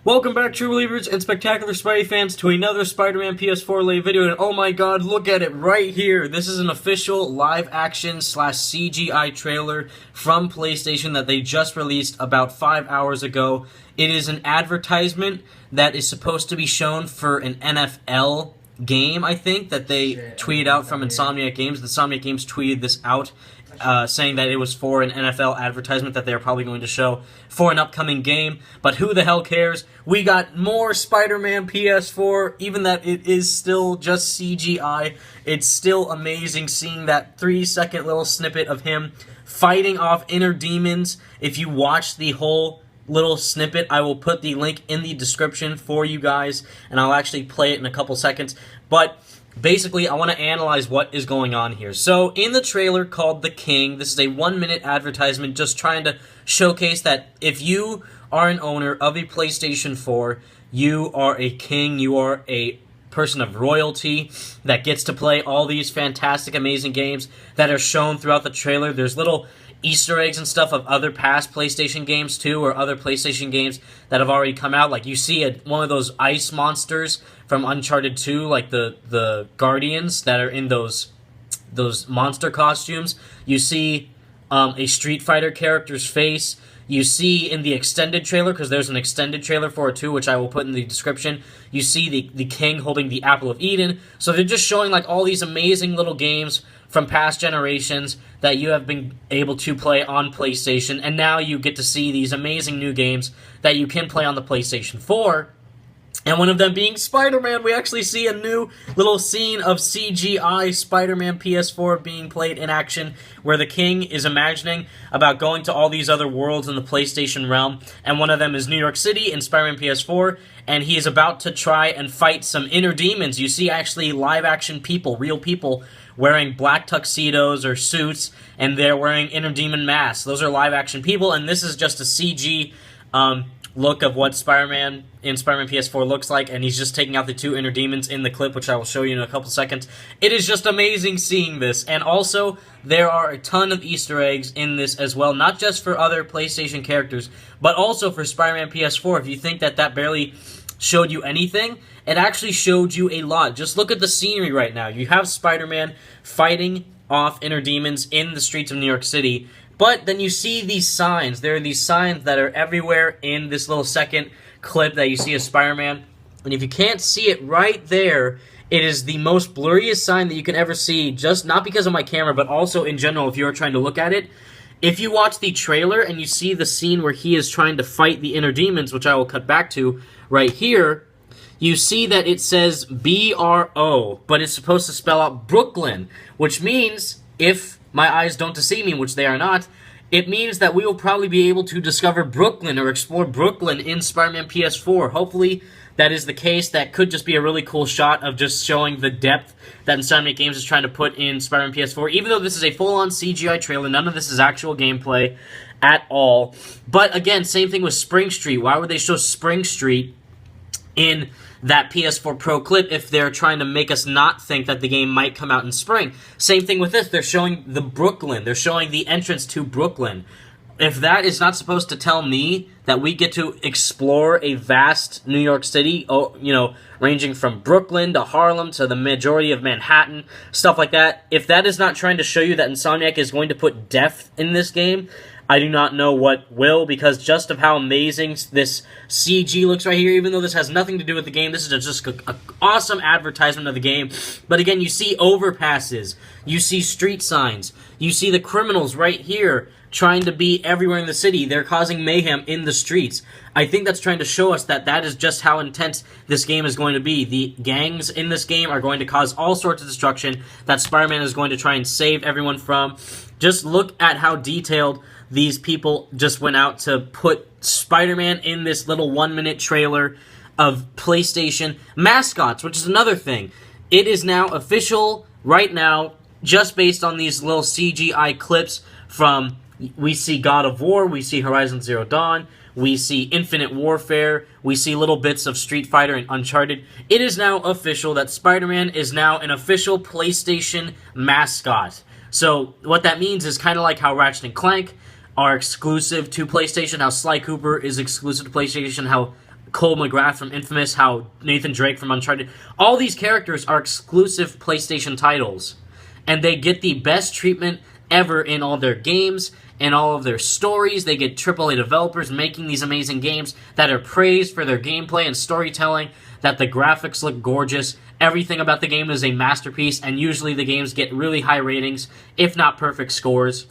Welcome back, true believers and spectacular Spidey fans, to another Spider-Man PS4 Late video, and oh my god, look at it right here! This is an official live-action / CGI trailer from PlayStation that they just released about 5 hours ago. It is an advertisement that is supposed to be shown for an NFL game, I think, that they tweeted out from Insomniac Games. The Insomniac Games tweeted this out, saying that it was for an NFL advertisement that they're probably going to show for an upcoming game. But who the hell cares? We got more Spider-Man PS4, even that it is still just CGI. It's still amazing seeing that 3-second little snippet of him fighting off inner demons. If you watch the whole little snippet, I will put the link in the description for you guys, and I'll actually play it in a couple seconds. But basically, I want to analyze what is going on here. So, in the trailer called The King, this is a 1-minute advertisement just trying to showcase that if you are an owner of a PlayStation 4, you are a king, you are a person of royalty that gets to play all these fantastic, amazing games that are shown throughout the trailer. There's little Easter eggs and stuff of other past PlayStation games too, or other PlayStation games that have already come out. Like you see one of those ice monsters from Uncharted 2, like the Guardians that are in those monster costumes. You see a Street Fighter character's face. You see in the extended trailer, because there's an extended trailer for it too, which I will put in the description, you see the king holding the Apple of Eden. So they're just showing like all these amazing little games from past generations that you have been able to play on PlayStation, and now you get to see these amazing new games that you can play on the PlayStation 4. And one of them being Spider-Man. We actually see a new little scene of CGI Spider-Man PS4 being played in action, where the king is imagining about going to all these other worlds in the PlayStation realm, and one of them is New York City in Spider-Man PS4, and he is about to try and fight some inner demons. You see actually live-action people, real people, wearing black tuxedos or suits, and they're wearing inner demon masks. Those are live-action people, and this is just a CG look of what Spider-Man in Spider-Man PS4 looks like, and he's just taking out the two inner demons in the clip, which I will show you in a couple seconds. It is just amazing seeing this, and also, there are a ton of Easter eggs in this as well, not just for other PlayStation characters, but also for Spider-Man PS4. If you think that barely showed you anything, it actually showed you a lot. Just look at the scenery right now. You have Spider-Man fighting off inner demons in the streets of New York City, but then you see these signs. There are these signs that are everywhere in this little second clip that you see of Spider-Man. And if you can't see it right there, it is the most blurriest sign that you can ever see, just not because of my camera, but also in general if you are trying to look at it. If you watch the trailer and you see the scene where he is trying to fight the inner demons, which I will cut back to right here, you see that it says B-R-O, but it's supposed to spell out Brooklyn, which means, if my eyes don't deceive me, which they are not, it means that we will probably be able to discover Brooklyn or explore Brooklyn in Spider-Man PS4. Hopefully that is the case. That could just be a really cool shot of just showing the depth that Insomniac Games is trying to put in Spider-Man PS4. Even though this is a full-on CGI trailer, none of this is actual gameplay at all. But again, same thing with Spring Street. Why would they show Spring Street in that PS4 Pro clip if they're trying to make us not think that the game might come out in spring? Same thing with this. They're showing the Brooklyn. They're showing the entrance to Brooklyn. If that is not supposed to tell me that we get to explore a vast New York City, ranging from Brooklyn to Harlem to the majority of Manhattan, stuff like that, if that is not trying to show you that Insomniac is going to put depth in this game, I do not know what will, because just of how amazing this CG looks right here, even though this has nothing to do with the game, this is just an awesome advertisement of the game. But again, you see overpasses, you see street signs, you see the criminals right here trying to be everywhere in the city. They're causing mayhem in the streets. I think that's trying to show us that that is just how intense this game is going to be. The gangs in this game are going to cause all sorts of destruction that Spider-Man is going to try and save everyone from. Just look at how detailed these people just went out to put Spider-Man in this little 1-minute trailer of PlayStation mascots, which is another thing. It is now official right now, just based on these little CGI clips from, we see God of War, we see Horizon Zero Dawn, we see Infinite Warfare, we see little bits of Street Fighter and Uncharted. It is now official that Spider-Man is now an official PlayStation mascot. So what that means is kind of like how Ratchet and Clank are exclusive to PlayStation, how Sly Cooper is exclusive to PlayStation, how Cole McGrath from Infamous, how Nathan Drake from Uncharted. All these characters are exclusive PlayStation titles, and they get the best treatment ever in all their games and all of their stories. They get AAA developers making these amazing games that are praised for their gameplay and storytelling, that the graphics look gorgeous. Everything about the game is a masterpiece, and usually the games get really high ratings, if not perfect scores,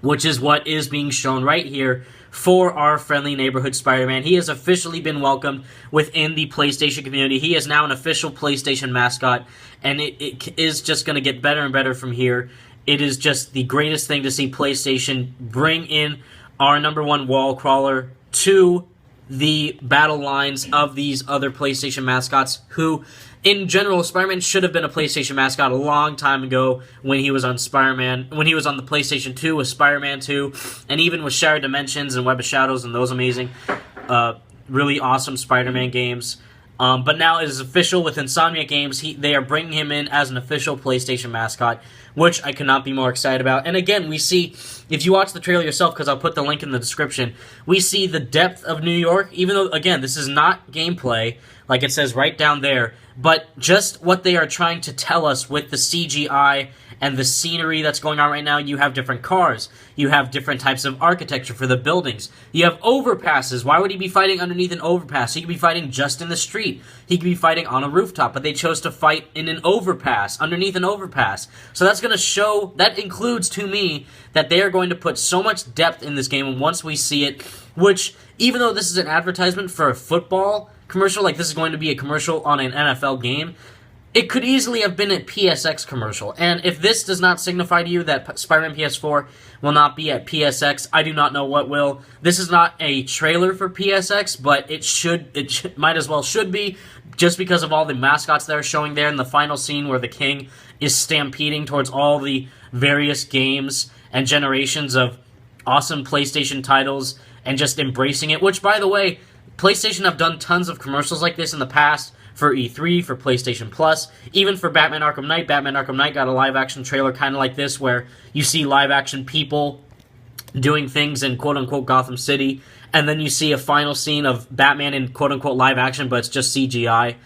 which is what is being shown right here for our friendly neighborhood Spider-Man. He has officially been welcomed within the PlayStation community. He is now an official PlayStation mascot, and it is just going to get better and better from here. It is just the greatest thing to see PlayStation bring in our #1 wall crawler to the battle lines of these other PlayStation mascots who, in general, Spider-Man should have been a PlayStation mascot a long time ago when he was on when he was on the PlayStation 2 with Spider-Man 2, and even with Shattered Dimensions and Web of Shadows and those amazing, really awesome Spider-Man games. But now it is official with Insomniac Games. They are bringing him in as an official PlayStation mascot, which I cannot be more excited about. And again, we see, if you watch the trailer yourself, because I'll put the link in the description, we see the depth of New York, even though, again, this is not gameplay, like it says right down there, but just what they are trying to tell us with the CGI and the scenery that's going on right now. You have different cars. You have different types of architecture for the buildings. You have overpasses. Why would he be fighting underneath an overpass? He could be fighting just in the street. He could be fighting on a rooftop, but they chose to fight in an overpass, underneath an overpass. So that's going to show, that includes to me, that they are going to put so much depth in this game, and once we see it, which, even though this is an advertisement for a football commercial, like this is going to be a commercial on an NFL game, it could easily have been a PSX commercial. And if this does not signify to you that Spider-Man PS4 will not be at PSX, I do not know what will. This is not a trailer for PSX, but it might as well should be, just because of all the mascots they're showing there in the final scene where the King is stampeding towards all the various games and generations of awesome PlayStation titles and just embracing it, which, by the way, PlayStation have done tons of commercials like this in the past, for E3, for PlayStation Plus, even for Batman Arkham Knight. Batman Arkham Knight got a live-action trailer kind of like this, where you see live-action people doing things in quote-unquote Gotham City, and then you see a final scene of Batman in quote-unquote live-action, but it's just CGI.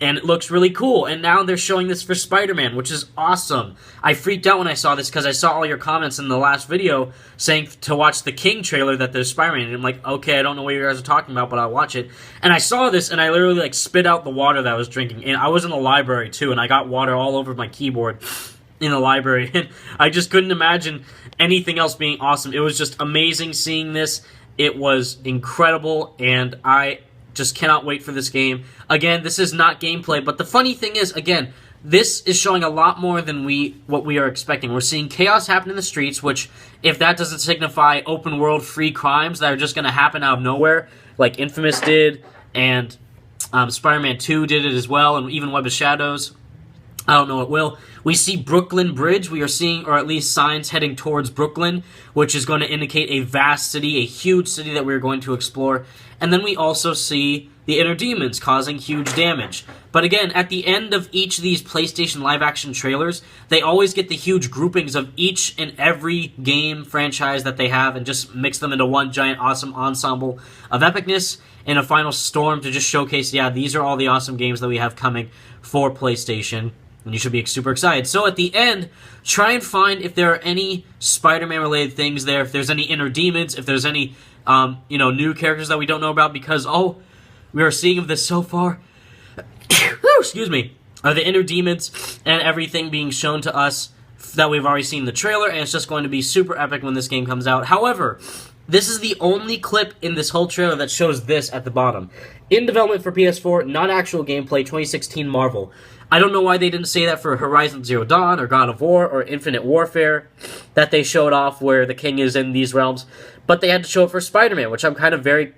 And it looks really cool, and now they're showing this for Spider-Man, which is awesome. I freaked out when I saw this, because I saw all your comments in the last video saying to watch the King trailer that there's Spider-Man, and I'm like, okay, I don't know what you guys are talking about, but I'll watch it. And I saw this, and I literally, like, spit out the water that I was drinking, and I was in the library, too, and I got water all over my keyboard in the library, and I just couldn't imagine anything else being awesome. It was just amazing seeing this. It was incredible, and I just cannot wait for this game. Again, this is not gameplay, but the funny thing is, again, this is showing a lot more than what we are expecting. We're seeing chaos happen in the streets, which, if that doesn't signify open world free crimes that are just going to happen out of nowhere, like Infamous did, and Spider-Man 2 did it as well, and even Web of Shadows, I don't know what will. We see Brooklyn Bridge. We are seeing, or at least signs heading towards Brooklyn, which is going to indicate a vast city, a huge city that we're going to explore. And then we also see the Inner Demons causing huge damage. But again, at the end of each of these PlayStation live-action trailers, they always get the huge groupings of each and every game franchise that they have and just mix them into one giant awesome ensemble of epicness in a final storm to just showcase, yeah, these are all the awesome games that we have coming for PlayStation. And you should be super excited. So at the end, try and find if there are any Spider-Man related things there, if there's any Inner Demons, if there's any new characters that we don't know about, because all we are seeing of this so far, excuse me, are the Inner Demons and everything being shown to us that we've already seen in the trailer, and it's just going to be super epic when this game comes out. However, this is the only clip in this whole trailer that shows this at the bottom. In development for PS4, not actual gameplay, 2016 Marvel. I don't know why they didn't say that for Horizon Zero Dawn, or God of War, or Infinite Warfare, that they showed off where the King is in these realms, but they had to show it for Spider-Man, which I'm kind of very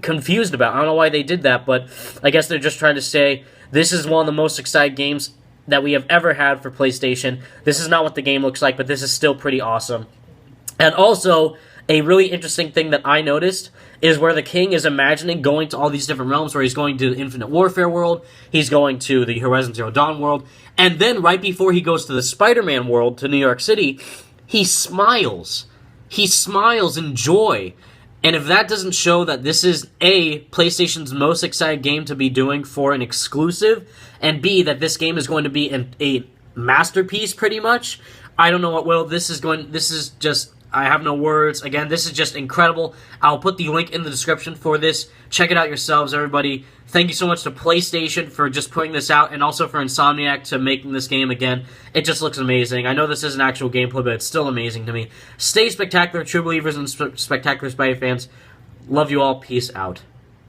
confused about. I don't know why they did that, but I guess they're just trying to say, this is one of the most exciting games that we have ever had for PlayStation. This is not what the game looks like, but this is still pretty awesome. And also, a really interesting thing that I noticed is where the King is imagining going to all these different realms, where he's going to the Infinite Warfare world, he's going to the Horizon Zero Dawn world, and then right before he goes to the Spider-Man world, to New York City, he smiles. He smiles in joy. And if that doesn't show that this is A, PlayStation's most excited game to be doing for an exclusive, and B, that this game is going to be a masterpiece pretty much, I don't know what will. This is just, I have no words. Again, this is just incredible. I'll put the link in the description for this. Check it out yourselves, everybody. Thank you so much to PlayStation for just putting this out, and also for Insomniac to making this game again. It just looks amazing. I know this isn't actual gameplay, but it's still amazing to me. Stay spectacular, true believers and spectacular Spidey fans. Love you all. Peace out.